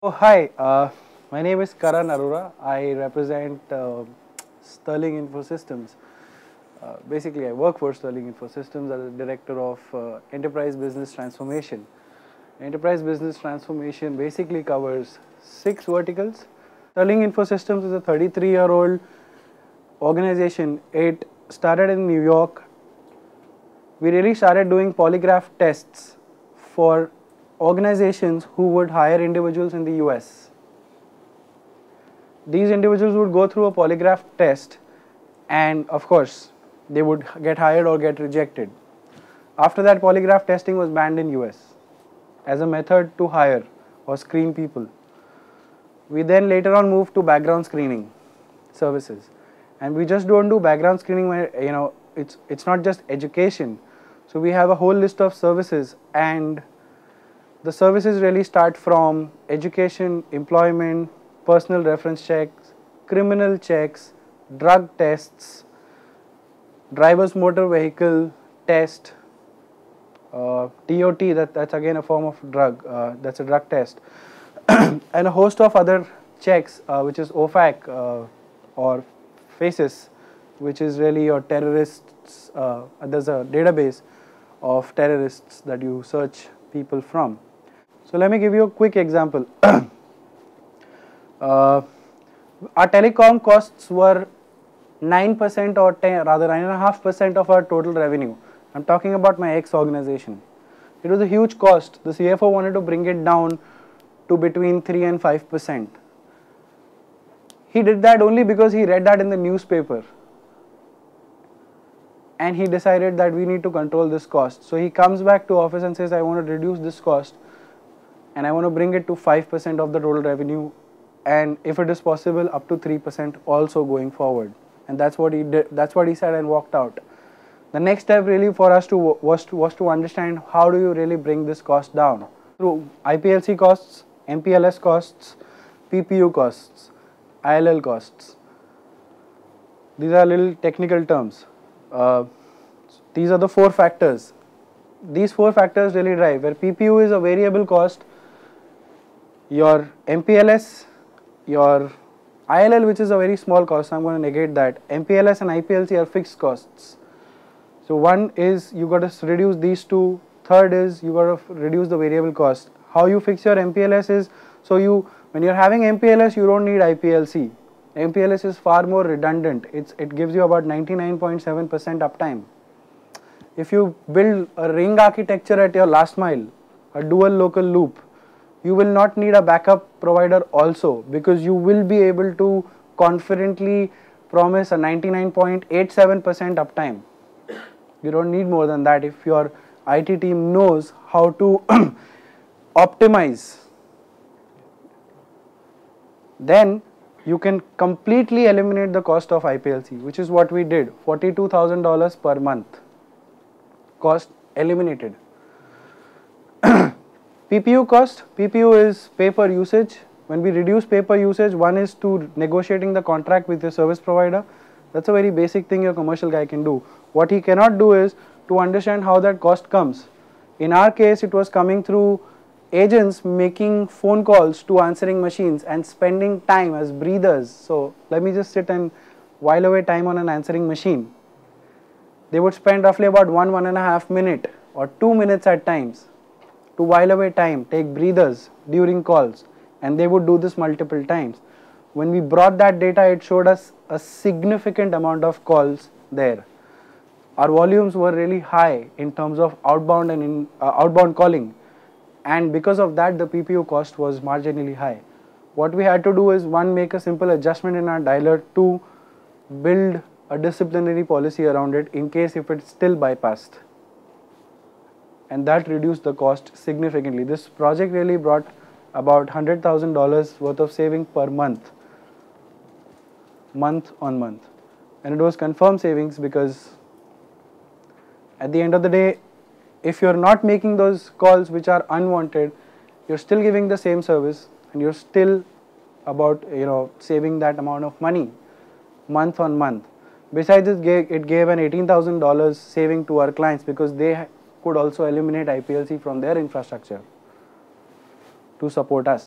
Oh, hi, my name is Karan Arora. I represent Sterling Infosystems. Basically, I work for Sterling Infosystems as a director of enterprise business transformation. Enterprise business transformation basically covers 6 verticals. Sterling Infosystems is a 33-year-old organization. It started in New York. We really started doing polygraph tests for organizations who would hire individuals in the US. These individuals would go through a polygraph test and of course they would get hired or get rejected. After that, polygraph testing was banned in US as a method to hire or screen people. We then later on moved to background screening services, and we just don't do background screening where it's not just education. So we have a whole list of services, and the services really start from education, employment, personal reference checks, criminal checks, drug tests, driver's motor vehicle test, TOT, that's again a form of drug, that's a drug test, and a host of other checks, which is OFAC or FACES, which is really your terrorists. There's a database of terrorists that you search people from. So let me give you a quick example. Our telecom costs were 9% or rather 9.5% of our total revenue. I'm talking about my ex-organization. It was a huge cost. The CFO wanted to bring it down to between 3 and 5%. He did that only because he read that in the newspaper. And he decided that we need to control this cost. So he comes back to office and says, I want to reduce this cost and I want to bring it to 5% of the total revenue, and if it is possible up to 3% also going forward. And that's what he did. That's what he said and walked out. The next step really for us was to understand how do you really bring this cost down through IPLC costs, MPLS costs, PPU costs, ILL costs. These are little technical terms. These are the 4 factors. These 4 factors really drive, where PPU is a variable cost, your MPLS, your ILL, which is a very small cost, so I'm going to negate that. MPLS and IPLC are fixed costs. So one is you got to reduce these two. Third is you got to reduce the variable cost. How you fix your MPLS is, so when you're having MPLS, you don't need IPLC. MPLS is far more redundant. It gives you about 99.7% uptime. If you build a ring architecture at your last mile, a dual local loop, you will not need a backup provider also, because you will be able to confidently promise a 99.87% uptime. You don't need more than that if your IT team knows how to optimize. Then you can completely eliminate the cost of IPLC, which is what we did. $42,000 per month. Cost eliminated. PPU cost. PPU is pay per usage. When we reduce pay per usage, one is to negotiating the contract with your service provider. That's a very basic thing your commercial guy can do. What he cannot do is to understand how that cost comes. In our case, it was coming through agents making phone calls to answering machines and spending time as breathers. So let me just sit and while away time on an answering machine. They would spend roughly about 1.5 minutes or 2 minutes at times to while away time, take breathers during calls, and they would do this multiple times. When we brought that data, it showed us a significant amount of calls there. Our volumes were really high in terms of outbound and outbound calling, and because of that the PPU cost was marginally high. What we had to do is, one, make a simple adjustment in our dialer, 2, build a disciplinary policy around it in case if it's still bypassed, and that reduced the cost significantly. This project really brought about $100,000 worth of saving per month on month, and it was confirmed savings, because at the end of the day, if you're not making those calls which are unwanted, you're still giving the same service and you're still about saving that amount of money month on month. Besides, it gave an $18,000 saving to our clients, because they could also eliminate IPLC from their infrastructure to support us.